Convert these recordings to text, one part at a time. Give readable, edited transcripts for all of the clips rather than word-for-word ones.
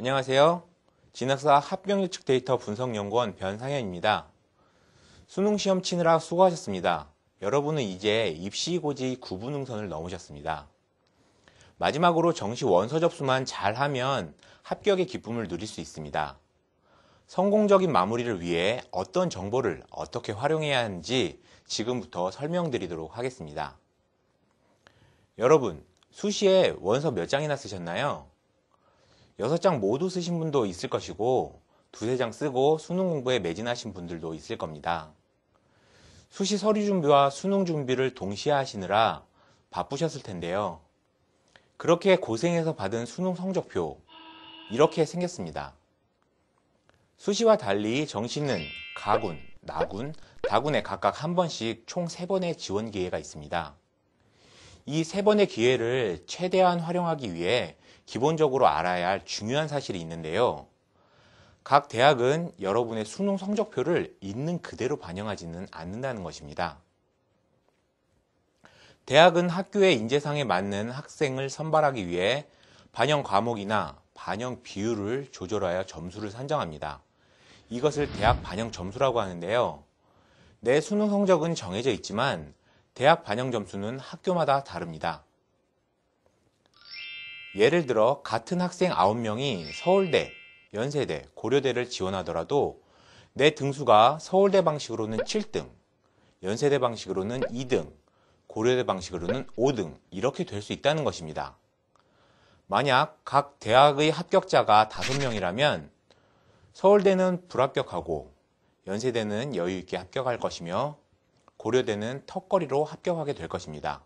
안녕하세요. 진학사 합격예측 데이터 분석연구원 변상현입니다. 수능시험 치느라 수고하셨습니다. 여러분은 이제 입시고지 구분응선을 넘으셨습니다. 마지막으로 정시 원서 접수만 잘하면 합격의 기쁨을 누릴 수 있습니다. 성공적인 마무리를 위해 어떤 정보를 어떻게 활용해야 하는지 지금부터 설명드리도록 하겠습니다. 여러분, 수시에 원서 몇 장이나 쓰셨나요? 6장 모두 쓰신 분도 있을 것이고 2~3장 쓰고 수능 공부에 매진하신 분들도 있을 겁니다. 수시 서류 준비와 수능 준비를 동시에 하시느라 바쁘셨을 텐데요. 그렇게 고생해서 받은 수능 성적표, 이렇게 생겼습니다. 수시와 달리 정시는 가군, 나군, 다군에 각각 한 번씩 총 3번의 지원 기회가 있습니다. 이 3번의 기회를 최대한 활용하기 위해 기본적으로 알아야 할 중요한 사실이 있는데요. 각 대학은 여러분의 수능 성적표를 있는 그대로 반영하지는 않는다는 것입니다. 대학은 학교의 인재상에 맞는 학생을 선발하기 위해 반영 과목이나 반영 비율을 조절하여 점수를 산정합니다. 이것을 대학 반영 점수라고 하는데요. 내 수능 성적은 정해져 있지만 대학 반영 점수는 학교마다 다릅니다. 예를 들어 같은 학생 9명이 서울대, 연세대, 고려대를 지원하더라도 내 등수가 서울대 방식으로는 7등, 연세대 방식으로는 2등, 고려대 방식으로는 5등 이렇게 될 수 있다는 것입니다. 만약 각 대학의 합격자가 5명이라면 서울대는 불합격하고 연세대는 여유있게 합격할 것이며 고려대는 턱걸이로 합격하게 될 것입니다.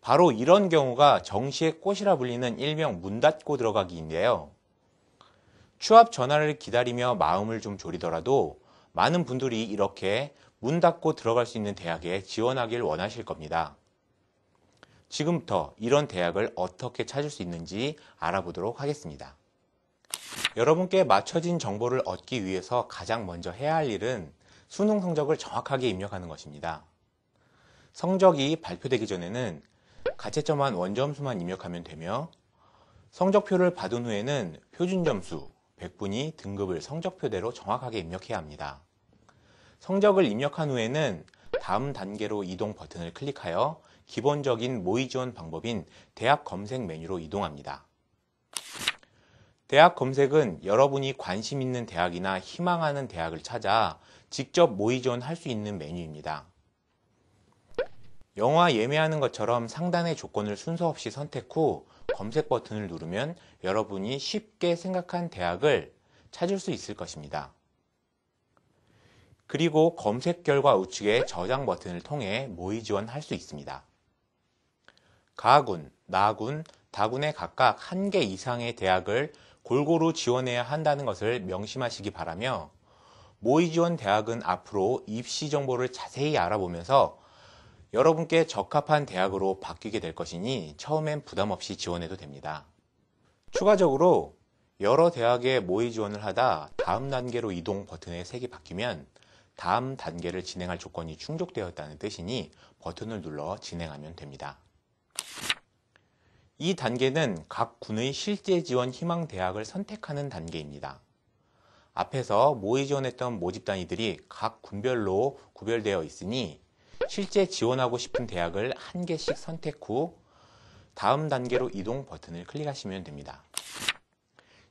바로 이런 경우가 정시의 꽃이라 불리는 일명 문 닫고 들어가기인데요. 취업 전화를 기다리며 마음을 좀 졸이더라도 많은 분들이 이렇게 문 닫고 들어갈 수 있는 대학에 지원하길 원하실 겁니다. 지금부터 이런 대학을 어떻게 찾을 수 있는지 알아보도록 하겠습니다. 여러분께 맞춰진 정보를 얻기 위해서 가장 먼저 해야 할 일은 수능 성적을 정확하게 입력하는 것입니다. 성적이 발표되기 전에는 가채점한 원점수만 입력하면 되며 성적표를 받은 후에는 표준점수 100분위 등급을 성적표대로 정확하게 입력해야 합니다. 성적을 입력한 후에는 다음 단계로 이동 버튼을 클릭하여 기본적인 모의 지원 방법인 대학 검색 메뉴로 이동합니다. 대학 검색은 여러분이 관심 있는 대학이나 희망하는 대학을 찾아 직접 모의 지원할 수 있는 메뉴입니다. 영화 예매하는 것처럼 상단의 조건을 순서 없이 선택 후 검색 버튼을 누르면 여러분이 쉽게 생각한 대학을 찾을 수 있을 것입니다. 그리고 검색 결과 우측에 저장 버튼을 통해 모의 지원할 수 있습니다. 가군, 나군, 다군에 각각 1개 이상의 대학을 골고루 지원해야 한다는 것을 명심하시기 바라며 모의 지원 대학은 앞으로 입시 정보를 자세히 알아보면서 여러분께 적합한 대학으로 바뀌게 될 것이니 처음엔 부담 없이 지원해도 됩니다. 추가적으로 여러 대학에 모의 지원을 하다 다음 단계로 이동 버튼의 색이 바뀌면 다음 단계를 진행할 조건이 충족되었다는 뜻이니 버튼을 눌러 진행하면 됩니다. 이 단계는 각 군의 실제 지원 희망 대학을 선택하는 단계입니다. 앞에서 모의 지원했던 모집 단위들이 각 군별로 구별되어 있으니 실제 지원하고 싶은 대학을 1개씩 선택 후 다음 단계로 이동 버튼을 클릭하시면 됩니다.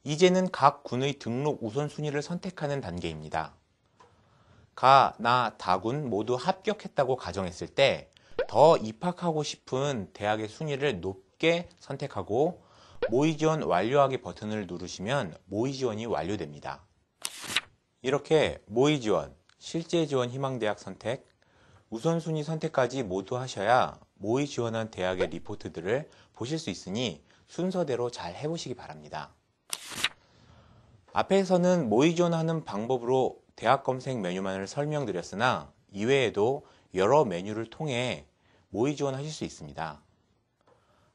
이제는 각 군의 등록 우선순위를 선택하는 단계입니다. 가, 나, 다군 모두 합격했다고 가정했을 때 더 입학하고 싶은 대학의 순위를 높게 선택하고 모의 지원 완료하기 버튼을 누르시면 모의 지원이 완료됩니다. 이렇게 모의 지원, 실제 지원 희망대학 선택, 우선순위 선택까지 모두 하셔야 모의 지원한 대학의 리포트들을 보실 수 있으니 순서대로 잘 해보시기 바랍니다. 앞에서는 모의 지원하는 방법으로 대학 검색 메뉴만을 설명드렸으나 이외에도 여러 메뉴를 통해 모의 지원하실 수 있습니다.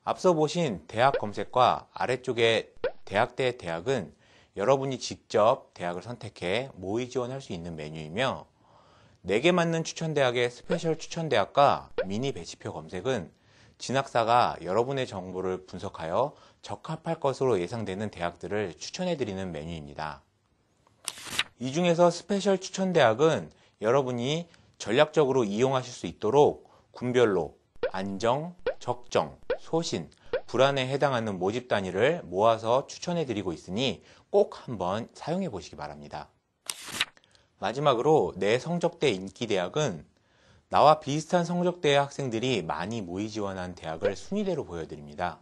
앞서 보신 대학 검색과 아래쪽의 대학대 대학은 여러분이 직접 대학을 선택해 모의 지원할 수 있는 메뉴이며 내게 맞는 추천대학의 스페셜 추천대학과 미니 배치표 검색은 진학사가 여러분의 정보를 분석하여 적합할 것으로 예상되는 대학들을 추천해드리는 메뉴입니다. 이 중에서 스페셜 추천 대학은 여러분이 전략적으로 이용하실 수 있도록 군별로 안정, 적정, 소신, 불안에 해당하는 모집 단위를 모아서 추천해드리고 있으니 꼭 한번 사용해 보시기 바랍니다. 마지막으로 내 성적대 인기 대학은 나와 비슷한 성적대의 학생들이 많이 모의 지원한 대학을 순위대로 보여드립니다.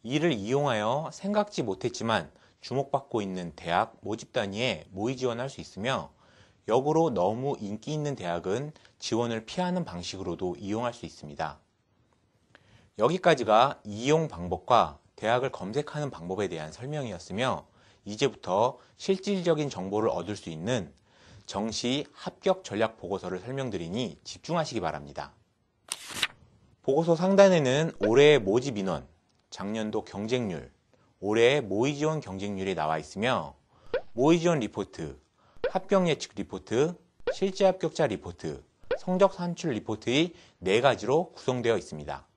이를 이용하여 생각지 못했지만 주목받고 있는 대학 모집 단위에 모의 지원할 수 있으며, 역으로 너무 인기 있는 대학은 지원을 피하는 방식으로도 이용할 수 있습니다. 여기까지가 이용 방법과 대학을 검색하는 방법에 대한 설명이었으며, 이제부터 실질적인 정보를 얻을 수 있는 정시 합격 전략 보고서를 설명드리니 집중하시기 바랍니다. 보고서 상단에는 올해의 모집 인원, 작년도 경쟁률, 올해의 모의 지원 경쟁률이 나와 있으며, 모의 지원 리포트, 합격 예측 리포트, 실제 합격자 리포트, 성적 산출 리포트의 4가지로 구성되어 있습니다.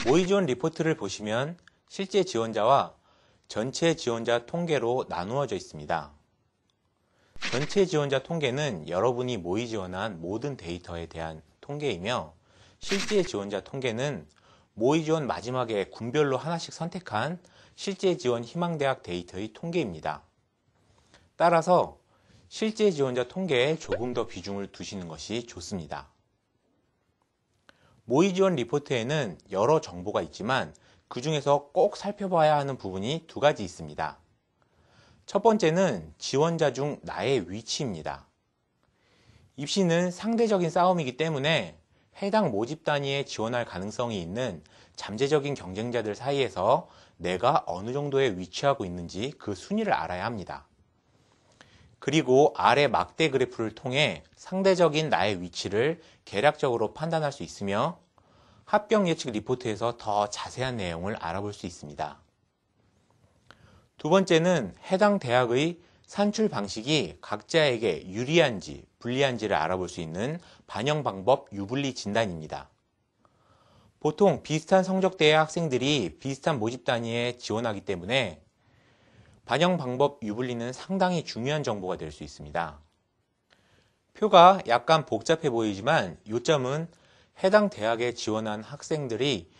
모의 지원 리포트를 보시면 실제 지원자와 전체 지원자 통계로 나누어져 있습니다. 전체 지원자 통계는 여러분이 모의 지원한 모든 데이터에 대한 통계이며, 실제 지원자 통계는 모의 지원 마지막에 군별로 하나씩 선택한 실제 지원 희망대학 데이터의 통계입니다. 따라서 실제 지원자 통계에 조금 더 비중을 두시는 것이 좋습니다. 모의 지원 리포트에는 여러 정보가 있지만 그 중에서 꼭 살펴봐야 하는 부분이 2가지 있습니다. 첫 번째는 지원자 중 나의 위치입니다. 입시는 상대적인 싸움이기 때문에 해당 모집 단위에 지원할 가능성이 있는 잠재적인 경쟁자들 사이에서 내가 어느 정도에 위치하고 있는지 그 순위를 알아야 합니다. 그리고 아래 막대 그래프를 통해 상대적인 나의 위치를 계략적으로 판단할 수 있으며, 합격 예측 리포트에서 더 자세한 내용을 알아볼 수 있습니다. 2번째는 해당 대학의 산출 방식이 각자에게 유리한지 불리한지를 알아볼 수 있는 반영 방법 유불리 진단입니다. 보통 비슷한 성적대의 학생들이 비슷한 모집 단위에 지원하기 때문에 반영 방법 유불리는 상당히 중요한 정보가 될 수 있습니다. 표가 약간 복잡해 보이지만 요점은 해당 대학에 지원한 학생들이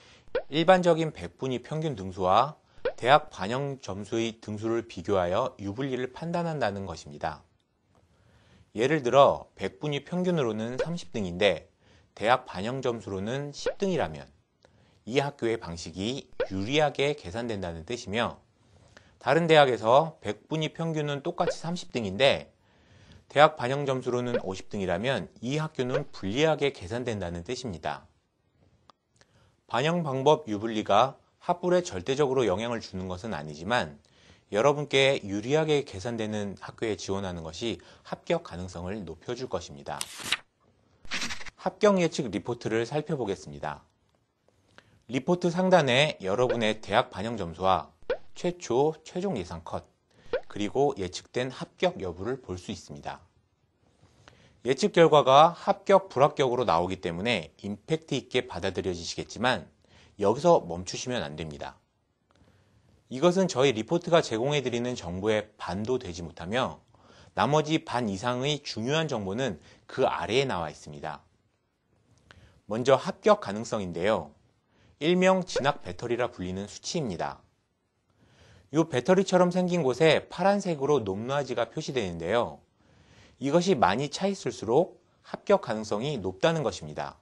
일반적인 백분위 평균 등수와 대학 반영 점수의 등수를 비교하여 유불리를 판단한다는 것입니다. 예를 들어 백분위 평균으로는 30등인데 대학 반영 점수로는 10등이라면 이 학교의 방식이 유리하게 계산된다는 뜻이며, 다른 대학에서 백분위 평균은 똑같이 30등인데 대학 반영 점수로는 50등이라면 이 학교는 불리하게 계산된다는 뜻입니다. 반영 방법 유불리가 합불에 절대적으로 영향을 주는 것은 아니지만 여러분께 유리하게 계산되는 학교에 지원하는 것이 합격 가능성을 높여줄 것입니다. 합격 예측 리포트를 살펴보겠습니다. 리포트 상단에 여러분의 대학 반영 점수와 최초, 최종 예상 컷, 그리고 예측된 합격 여부를 볼 수 있습니다. 예측 결과가 합격, 불합격으로 나오기 때문에 임팩트 있게 받아들여지시겠지만 여기서 멈추시면 안 됩니다. 이것은 저희 리포트가 제공해드리는 정보에 반도 되지 못하며 나머지 반 이상의 중요한 정보는 그 아래에 나와 있습니다. 먼저 합격 가능성인데요. 일명 진학 배터리라 불리는 수치입니다. 이 배터리처럼 생긴 곳에 파란색으로 높낮이가 표시되는데요. 이것이 많이 차 있을수록 합격 가능성이 높다는 것입니다.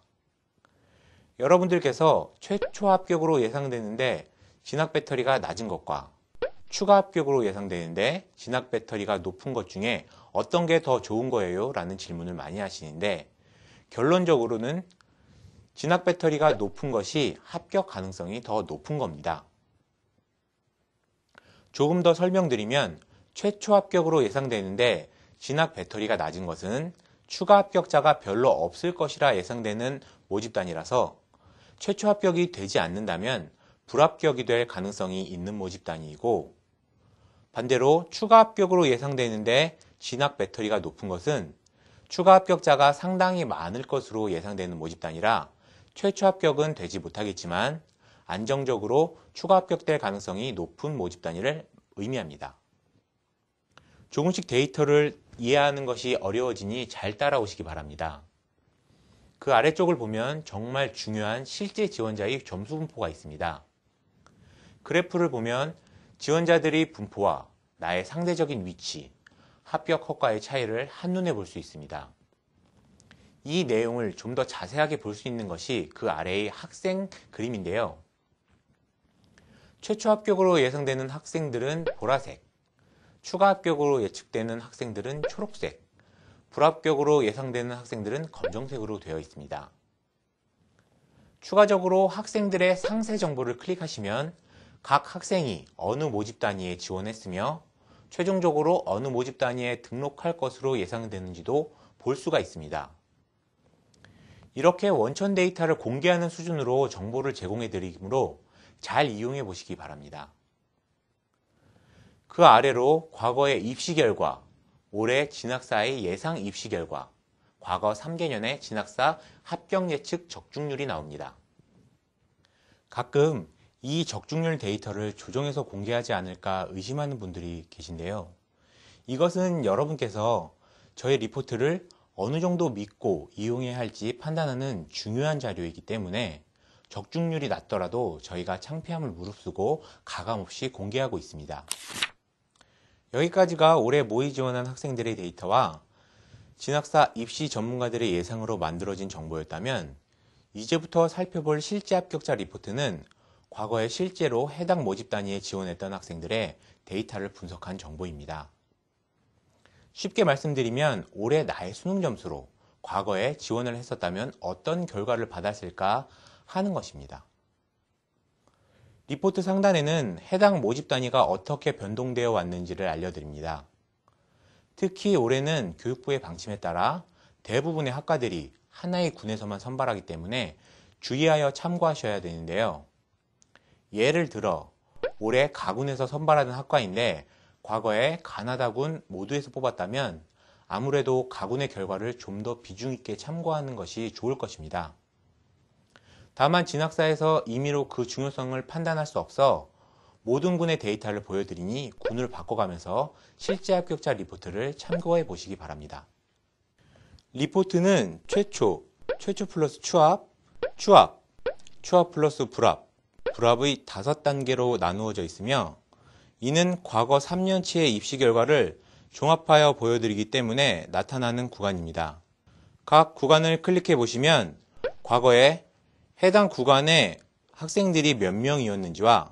여러분들께서 최초 합격으로 예상되는데 진학 배터리가 낮은 것과 추가 합격으로 예상되는데 진학 배터리가 높은 것 중에 어떤 게 더 좋은 거예요? 라는 질문을 많이 하시는데, 결론적으로는 진학 배터리가 높은 것이 합격 가능성이 더 높은 겁니다. 조금 더 설명드리면 최초 합격으로 예상되는데 진학 배터리가 낮은 것은 추가 합격자가 별로 없을 것이라 예상되는 모집단이라서 최초 합격이 되지 않는다면 불합격이 될 가능성이 있는 모집단이고, 반대로 추가 합격으로 예상되는데 진학 배터리가 높은 것은 추가 합격자가 상당히 많을 것으로 예상되는 모집단이라 최초 합격은 되지 못하겠지만 안정적으로 추가 합격될 가능성이 높은 모집 단위를 의미합니다. 조금씩 데이터를 이해하는 것이 어려워지니 잘 따라오시기 바랍니다. 그 아래쪽을 보면 정말 중요한 실제 지원자의 점수 분포가 있습니다. 그래프를 보면 지원자들의 분포와 나의 상대적인 위치, 합격 허가의 차이를 한눈에 볼 수 있습니다. 이 내용을 좀 더 자세하게 볼 수 있는 것이 그 아래의 학생 그림인데요. 최초 합격으로 예상되는 학생들은 보라색, 추가 합격으로 예측되는 학생들은 초록색, 불합격으로 예상되는 학생들은 검정색으로 되어 있습니다. 추가적으로 학생들의 상세 정보를 클릭하시면 각 학생이 어느 모집 단위에 지원했으며 최종적으로 어느 모집 단위에 등록할 것으로 예상되는지도 볼 수가 있습니다. 이렇게 원천 데이터를 공개하는 수준으로 정보를 제공해 드리므로 잘 이용해 보시기 바랍니다. 그 아래로 과거의 입시 결과, 올해 진학사의 예상 입시 결과, 과거 3개년의 진학사 합격 예측 적중률이 나옵니다. 가끔 이 적중률 데이터를 조정해서 공개하지 않을까 의심하는 분들이 계신데요. 이것은 여러분께서 저의 리포트를 어느 정도 믿고 이용해야 할지 판단하는 중요한 자료이기 때문에 적중률이 낮더라도 저희가 창피함을 무릅쓰고 가감없이 공개하고 있습니다. 여기까지가 올해 모의 지원한 학생들의 데이터와 진학사 입시 전문가들의 예상으로 만들어진 정보였다면 이제부터 살펴볼 실제 합격자 리포트는 과거에 실제로 해당 모집 단위에 지원했던 학생들의 데이터를 분석한 정보입니다. 쉽게 말씀드리면 올해 나의 수능 점수로 과거에 지원을 했었다면 어떤 결과를 받았을까 하는 것입니다. 리포트 상단에는 해당 모집 단위가 어떻게 변동되어 왔는지를 알려드립니다. 특히 올해는 교육부의 방침에 따라 대부분의 학과들이 하나의 군에서만 선발하기 때문에 주의하여 참고하셔야 되는데요. 예를 들어 올해 가군에서 선발하는 학과인데 과거에 가나다군 모두에서 뽑았다면 아무래도 가군의 결과를 좀 더 비중 있게 참고하는 것이 좋을 것입니다. 다만 진학사에서 임의로 그 중요성을 판단할 수 없어 모든 군의 데이터를 보여드리니 군을 바꿔가면서 실제 합격자 리포트를 참고해 보시기 바랍니다. 리포트는 최초 플러스 추합 플러스 불합의 5단계로 나누어져 있으며 이는 과거 3년치의 입시 결과를 종합하여 보여드리기 때문에 나타나는 구간입니다. 각 구간을 클릭해 보시면 과거에 해당 구간에 학생들이 몇 명이었는지와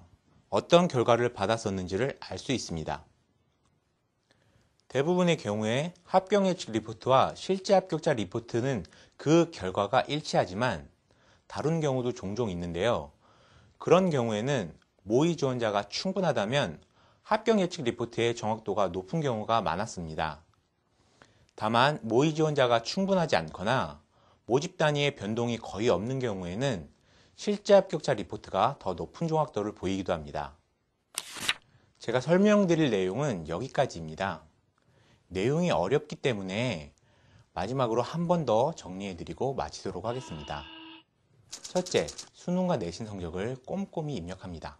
어떤 결과를 받았었는지를 알 수 있습니다. 대부분의 경우에 합격 예측 리포트와 실제 합격자 리포트는 그 결과가 일치하지만 다른 경우도 종종 있는데요. 그런 경우에는 모의 지원자가 충분하다면 합격 예측 리포트의 정확도가 높은 경우가 많았습니다. 다만 모의 지원자가 충분하지 않거나 모집 단위의 변동이 거의 없는 경우에는 실제 합격자 리포트가 더 높은 정확도를 보이기도 합니다. 제가 설명드릴 내용은 여기까지입니다. 내용이 어렵기 때문에 마지막으로 한 번 더 정리해드리고 마치도록 하겠습니다. 첫째, 수능과 내신 성적을 꼼꼼히 입력합니다.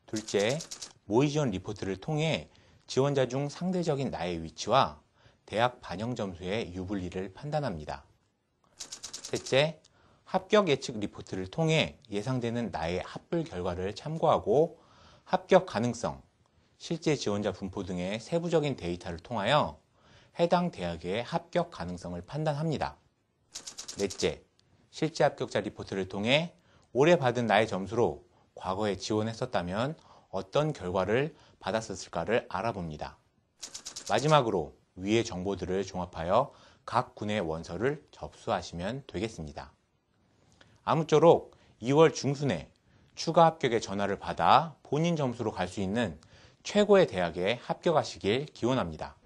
둘째, 모의 지원 리포트를 통해 지원자 중 상대적인 나의 위치와 대학 반영 점수의 유불리를 판단합니다. 셋째, 합격 예측 리포트를 통해 예상되는 나의 합불 결과를 참고하고 합격 가능성, 실제 지원자 분포 등의 세부적인 데이터를 통하여 해당 대학의 합격 가능성을 판단합니다. 넷째, 실제 합격자 리포트를 통해 올해 받은 나의 점수로 과거에 지원했었다면 어떤 결과를 받았을까를 알아봅니다. 마지막으로 위의 정보들을 종합하여 각 군의 원서를 접수하시면 되겠습니다. 아무쪼록 2월 중순에 추가 합격의 전화를 받아 본인 점수로 갈 수 있는 최고의 대학에 합격하시길 기원합니다.